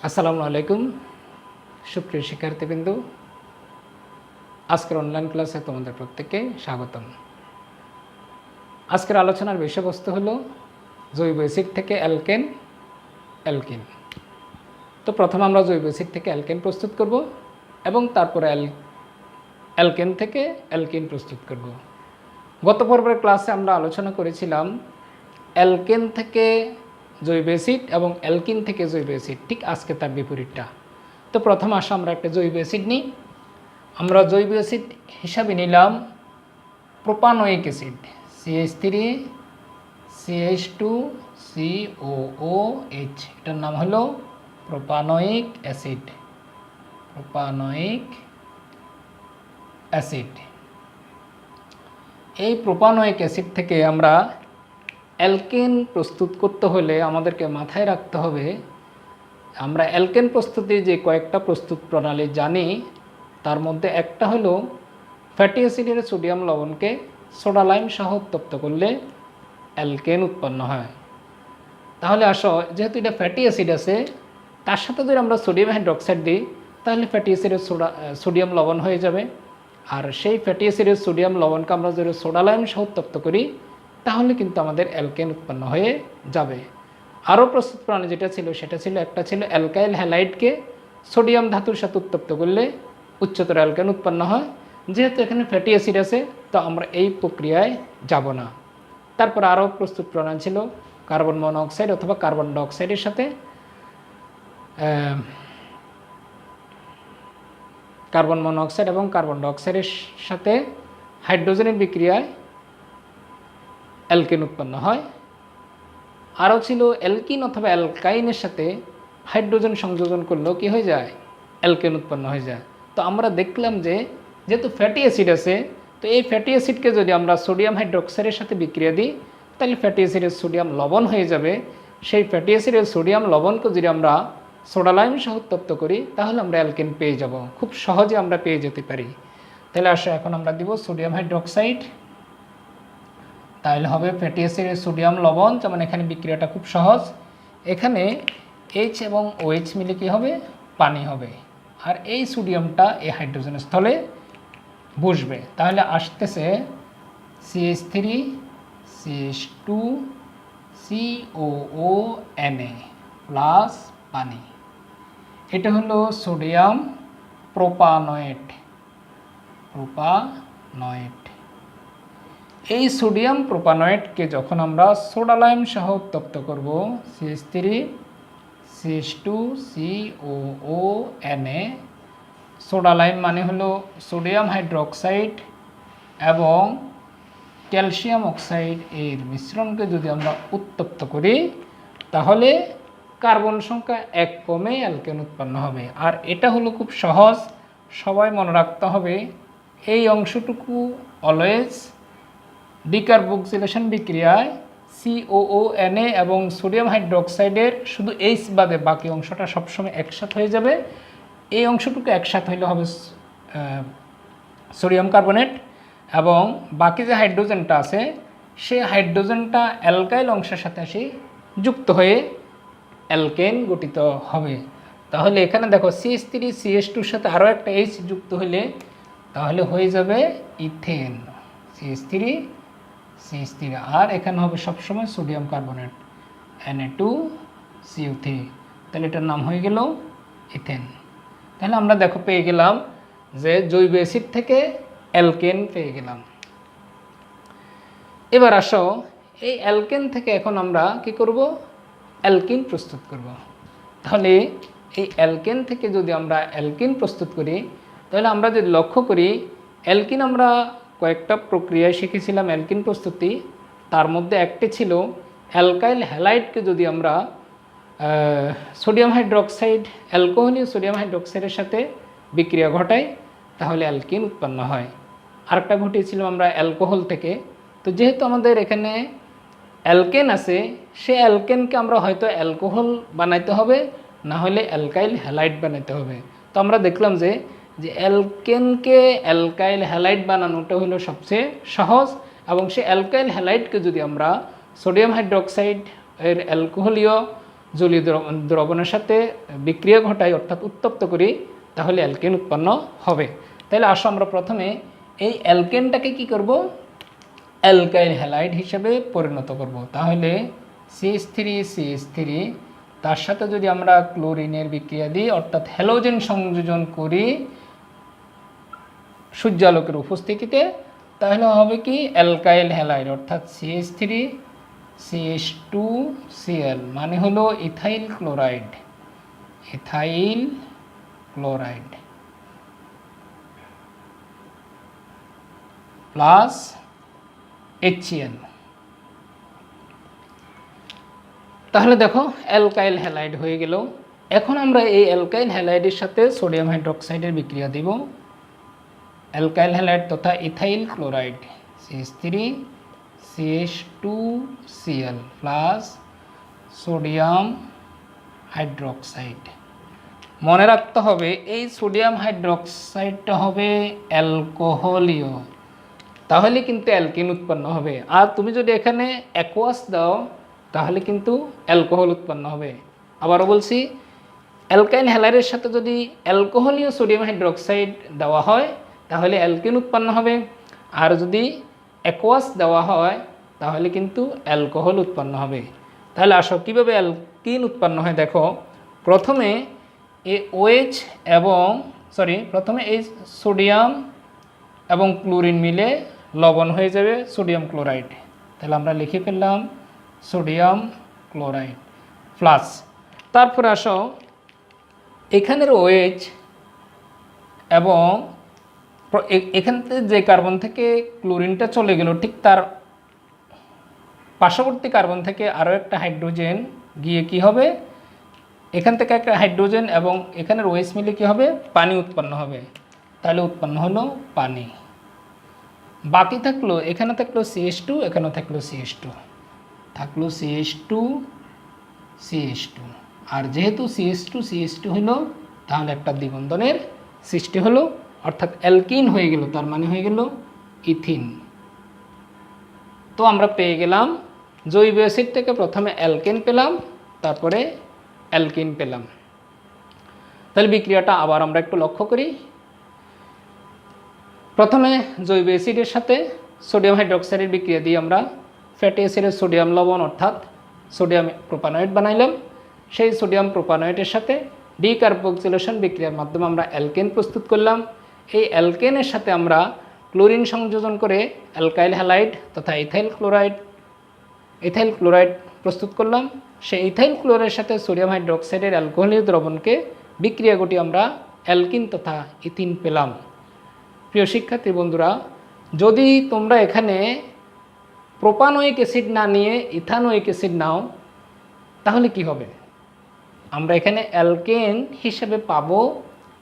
আসসালামু আলাইকুম সুপ্রিয় শিক্ষার্থীবৃন্দু, আজকের অনলাইন ক্লাসে তোমাদের প্রত্যেককে স্বাগতম। আজকের আলোচনার বিষয়বস্তু হলো জৈব অ্যাসিড থেকে অ্যালকিন। তো প্রথমে আমরা জৈব অ্যাসিড থেকে অ্যালকেন প্রস্তুত করব এবং তারপরে অ্যালকেন থেকে অ্যালকিন প্রস্তুত করব। গত পর্বের ক্লাসে আমরা আলোচনা করেছিলাম অ্যালকেন থেকে জৈব অ্যাসিড এবং অ্যালকিন থেকে জৈব অ্যাসিড, ঠিক আজকে তার বিপরীতটা। তো প্রথম আসা আমরা একটা জৈব অ্যাসিড নিই। আমরা জৈব অ্যাসিড হিসাবে নিলাম প্রোপানোয়িক অ্যাসিড CH3 CH2COOH, এটার নাম হলো প্রোপানোয়িক অ্যাসিড। এই প্রোপানোয়িক অ্যাসিড থেকে আমরা অ্যালকেন প্রস্তুত করতে হলে আমাদেরকে মাথায় রাখতে হবে, আমরা অ্যালকেন প্রস্তুতির যে কয়েকটা প্রস্তুত প্রণালী জানি, তার মধ্যে একটা হলো ফ্যাটি অ্যাসিডের সোডিয়াম লবণকে সোডা লাইম সহ উত্তপ্ত করলে অ্যালকেন উৎপন্ন হয়। তাহলে আসো, যেহেতু এটা ফ্যাটি অ্যাসিড আছে, তার সাথে যদি আমরা সোডিয়াম হাইড্রোক্সাইড দিই তাহলে ফ্যাটি অ্যাসিডের সোডিয়াম লবণ হয়ে যাবে। আর সেই ফ্যাটি অ্যাসিডের সোডিয়াম লবণকে আমরা যদি সোডা লাইম সহ উত্তপ্ত করি তাহলে কিন্তু আমাদের অ্যালকেন উৎপন্ন হয়ে যাবে। আরও প্রস্তুত প্রণালী যেটা ছিল সেটা ছিল, একটা ছিল অ্যালকাইল হ্যালাইডকে সোডিয়াম ধাতুর সাথে উত্তপ্ত করলে উচ্চতর অ্যালকেন উৎপন্ন হয়। যেহেতু এখানে ফ্যাটি অ্যাসিড আছে, তো আমরা এই প্রক্রিয়ায় যাব না। তারপর আরও প্রস্তুত প্রণালী ছিল কার্বন মনোঅক্সাইড অথবা কার্বন ডাইঅক্সাইডের সাথে কার্বন মনোঅক্সাইড এবং কার্বন ডাইঅক্সাইডের সাথে হাইড্রোজেনের বিক্রিয়ায় অ্যালকেন উৎপন্ন হয়। আরও ছিল অ্যালকিন অথবা অ্যালকাইনের সাথে হাইড্রোজেন সংযোজন করলেও কি হয়ে যায়, অ্যালকেন উৎপন্ন হয়ে যায়। তো আমরা দেখলাম যে যেহেতু ফ্যাটি অ্যাসিড আছে, তো এই ফ্যাটি অ্যাসিডকে যদি আমরা সোডিয়াম হাইড্রোক্সাইডের সাথে বিক্রিয়া দিই তাহলে ফ্যাটি অ্যাসিডের সোডিয়াম লবণ হয়ে যাবে। সেই ফ্যাটি অ্যাসিডের সোডিয়াম লবণকে যদি আমরা সোডা লাইম সহ উত্তপ্ত করি তাহলে আমরা অ্যালকেন পেয়ে যাব, খুব সহজে আমরা পেয়ে যেতে পারি। তাহলে আসো, এখন আমরা দিব সোডিয়াম হাইড্রোক্সাইড, তাহলে হবে ফ্যাটি অ্যাসিডের সোডিয়াম লবণ। যেমন এখানে বিক্রিয়াটা খুব সহজ, এখানে H এবং OH মিলে কি হবে, পানি হবে। আর এই সোডিয়ামটা এই হাইড্রোজেনের স্থলে বসবে, তাহলে আসতেছে CH3 CH2 COONA প্লাস পানি। এটা হলো সোডিয়াম প্রোপানয়েট। এই সোডিয়াম প্রোপানয়েটকে যখন আমরা সোডা লাইম সহ উত্তপ্ত করব, CH3 CH2 COONA, soda lime মানে হলো সোডিয়াম হাইড্রোক্সাইড এবং ক্যালসিয়াম অক্সাইড এর মিশ্রণকে যদি আমরা উত্তপ্ত করি তাহলে কার্বন সংখ্যা 1 কমে অ্যালকেন উৎপন্ন হবে। আর এটা হলো খুব সহজ, সবাই মনে রাখতে হবে। এই অংশটুকু অলওয়েজ ডিকার্বক্সিলেশন বিক্রিয়ায় COONA এবং সোডিয়াম হাইড্রোক্সাইডের শুধু H বাদে বাকি অংশটা সবসময় একসাথে হয়ে যাবে। এই অংশটুকু একসাথে হইলে হবে সোডিয়াম কার্বনেট, এবং বাকি যে হাইড্রোজেনটা আছে সেই হাইড্রোজেনটা অ্যালকাইল অংশের সাথে এসে যুক্ত হয়ে অ্যালকেন গঠিত হবে। তাহলে এখানে দেখো CH3 CH2-র সাথে আরও একটা H যুক্ত হলে তাহলে হয়ে যাবে ইথেন, CH3 CH3, আর এখানে হবে সবসময় সোডিয়াম কার্বনেট Na2CO3, তাহলে এটার নাম হয়ে গেল ইথেন। তাহলে আমরা দেখো পেয়ে গেলাম যে জৈব অ্যাসিড থেকে অ্যালকেন পেয়ে গেলাম। এবার আসো, এই অ্যালকেন থেকে এখন আমরা কি করব, অ্যালকিন প্রস্তুত করব। তাহলে এই অ্যালকেন থেকে যদি আমরা অ্যালকিন প্রস্তুত করি তাহলে আমরা যদি লক্ষ্য করি, অ্যালকিন আমরা কয়েকটা প্রক্রিয়ায় শিখেছিলাম অ্যালকিন প্রস্তুতি। তার মধ্যে একটি ছিল অ্যালকাইল হ্যালাইডকে যদি আমরা সোডিয়াম হাইড্রোক্সাইড, অ্যালকোহলীয় সোডিয়াম হাইড্রোক্সাইডের সাথে বিক্রিয়া ঘটাই তাহলে অ্যালকিন উৎপন্ন হয়। আরেকটা ঘটিয়েছিলাম আমরা অ্যালকোহল থেকে। তো যেহেতু আমাদের এখানে অ্যালকেন আছে, সে অ্যালকেনকে আমরা হয়তো অ্যালকোহল বানাইতে হবে, না হলে অ্যালকাইল হ্যালাইড বানাইতে হবে। তো আমরা দেখলাম যে অ্যালকেনকে অ্যালকাইল হ্যালাইড বানানোটা হলো সবচেয়ে সহজ, এবং সে অ্যালকাইল হ্যালাইডকে যদি আমরা সোডিয়াম হাইড্রোক্সাইড এর অ্যালকোহলীয় জলীয় দ্রবণের সাথে বিক্রিয়া ঘটাই অর্থাৎ উত্তপ্ত করি, তাহলে অ্যালকেন উৎপন্ন হবে। তাহলে আসো আমরা প্রথমে এই অ্যালকেনটাকে কি করব, অ্যালকাইল হ্যালাইড হিসেবে পরিণত করব। তাহলে CH3 তার সাথে যদি আমরা ক্লোরিনের বিক্রিয়া দিই অর্থাৎ হ্যালোজেন সংযোজন করি সূর্যালোকের উপস্থিতিতে, তাহলে হবে কি অ্যালকাইল হ্যালাইড অর্থাৎ CH3CH2Cl মানে হলো ইথাইল ক্লোরাইড প্লাস HCl। তাহলে দেখো অ্যালকাইল হ্যালাইড হয়ে গেল। এখন আমরা এই অ্যালকাইল হ্যালাইডের সাথে সোডিয়াম হাইড্রোক্সাইডের বিক্রিয়া দিব। অ্যালকাইল হ্যালাইড তথা ethyl chloride CH3CH2Cl plus sodium hydroxide. মনে রাখতে হবে এই সোডিয়াম হাইড্রোক্সাইডটা হবে অ্যালকোহলীয়, তাহলে কিন্তু অ্যালকিন উৎপন্ন হবে। আর তুমি যদি এখানে অ্যাকোয়াস দাও তাহলে কিন্তু অ্যালকোহল উৎপন্ন হবে। আবারও বলছি, অ্যালকাইল হ্যালাইডের সাথে যদি অ্যালকোহলীয় সোডিয়াম হাইড্রোক্সাইড দেওয়া হয় তাহলে অ্যালকিন উৎপন্ন হবে, আর যদি অ্যাকোয়াস দেওয়া হয় তাহলে কিন্তু অ্যালকোহল উৎপন্ন হবে। তাহলে আসো কীভাবে অ্যালকিন উৎপন্ন হয় দেখো। প্রথমে প্রথমে এই সোডিয়াম এবং ক্লোরিন মিলে লবণ হয়ে যাবে সোডিয়াম ক্লোরাইড। তাহলে আমরা লিখে ফেললাম সোডিয়াম ক্লোরাইড প্লাস, তারপরে আসো এখানের OH এবং এখান থেকে যে কার্বন থেকে ক্লোরিনটা চলে গেল ঠিক তার পার্শ্ববর্তী কার্বন থেকে আরও একটা হাইড্রোজেন গিয়ে কি হবে, এখান থেকে একটা হাইড্রোজেন এবং এখানের OH মিলে কি হবে, পানি উৎপন্ন হবে। তাহলে উৎপন্ন হলো পানি। বাকি থাকলো এখানে থাকলো CH2, এখানে থাকলো CH2, CH2 আর যেহেতু CH2 হলো তাহলে একটা দ্বিবন্ধনের সৃষ্টি হলো অর্থাৎ অ্যালকিন হয়ে গেল, তার মানে হয়ে গেল ইথিন। তো আমরা পেয়ে গেলাম জৈব অ্যাসিড থেকে প্রথমে অ্যালকেন পেলাম, তারপরে অ্যালকিন পেলাম। তাহলে বিক্রিয়াটা আবার আমরা একটু লক্ষ্য করি। প্রথমে জৈব অ্যাসিডের সাথে সোডিয়াম হাইড্রোক্সাইডের বিক্রিয়া দিয়ে আমরা ফ্যাটি অ্যাসিডের সোডিয়াম লবণ অর্থাৎ সোডিয়াম প্রোপানয়েড বানাইলাম। সেই সোডিয়াম প্রোপানয়েডের সাথে ডিকার্বক্সিলেশন বিক্রিয়ার মাধ্যমে আমরা অ্যালকেন প্রস্তুত করলাম। এই অ্যালকেনের সাথে আমরা ক্লোরিন সংযোজন করে অ্যালকাইল হ্যালাইড তথা ইথাইল ক্লোরাইড প্রস্তুত করলাম। সেই ইথাইল ক্লোরাইডের সাথে সোডিয়াম হাইড্রোক্সাইডের অ্যালকোহলীয় দ্রবণকে বিক্রিয়া ঘটিয়ে আমরা অ্যালকিন তথা ইথিন পেলাম। প্রিয় শিক্ষার্থী বন্ধুরা, যদি তোমরা এখানে প্রোপানোয়িক অ্যাসিড না নিয়ে ইথানোয়িক অ্যাসিড নাও তাহলে কি হবে, আমরা এখানে অ্যালকেন হিসেবে পাবো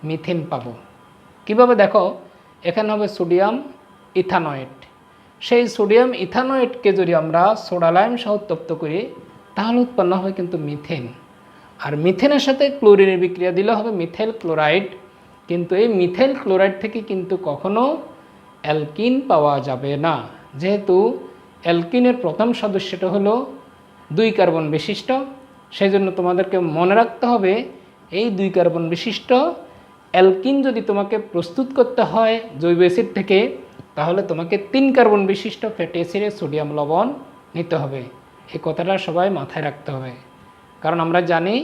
মিথেন পাবো। কিভাবে দেখো, এখানে হবে সোডিয়াম ইথানয়েড। সেই সোডিয়াম ইথানয়েডকে যদি আমরা সোডা লাইম সহ উত্তপ্ত করি তাহলে উৎপন্ন হবে কিন্তু মিথেন। আর মিথেনের সাথে ক্লোরিনের বিক্রিয়া দিলে হবে মিথাইল ক্লোরাইড। কিন্তু এই মিথাইল ক্লোরাইড থেকে কিন্তু কখনো অ্যালকিন পাওয়া যাবে না, যেহেতু অ্যালকিনের প্রথম সদস্যটা হলো 2 কার্বন বিশিষ্ট। সেই জন্য তোমাদেরকে মনে রাখতে হবে এই 2 কার্বন বিশিষ্ট অ্যালকিন যদি তোমাকে প্রস্তুত করতে হয় জৈব অ্যাসিড থেকে তাহলে তোমাকে 3 কার্বন বিশিষ্ট ফ্যাটি অ্যাসিডের সোডিয়াম লবণ নিতে হবে। এই কথাটা সবাই মাথায় রাখতে হবে, কারণ আমরা জানি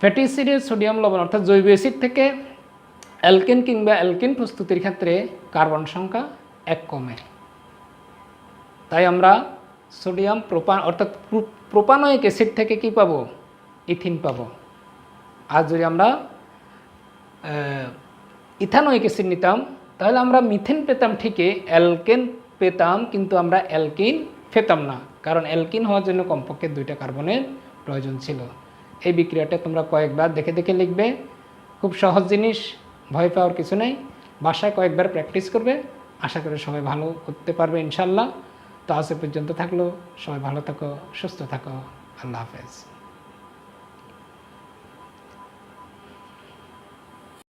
ফ্যাটি অ্যাসিডের সোডিয়াম লবণ অর্থাৎ জৈব অ্যাসিড থেকে অ্যালকেন কিংবা অ্যালকিন প্রস্তুতির ক্ষেত্রে কার্বন সংখ্যা 1 কমে। তাই আমরা সোডিয়াম অর্থাৎ প্রোপানোয়িক অ্যাসিড থেকে কি পাবো, ইথিন পাবো। আর যদি আমরা ইথানোয়িক অ্যাসিড নিতাম তাহলে আমরা মিথেন পেতাম ঠিকই, অ্যালকেন পেতাম কিন্তু আমরা অ্যালকিন পেতাম না, কারণ অ্যালকিন হওয়ার জন্য কমপক্ষে 2টা কার্বনের প্রয়োজন ছিল। এই বিক্রিয়াটা তোমরা কয়েকবার দেখে দেখে লিখবে, খুব সহজ জিনিস, ভয় পাওয়ার কিছু নেই। বাসায় কয়েকবার প্র্যাকটিস করবে, আশা করি সবাই ভালো করতে পারবে ইনশাল্লাহ। তো আজ পর্যন্ত থাকলো, সবাই ভালো থাকো, সুস্থ থাকো, আল্লাহ হাফেজ।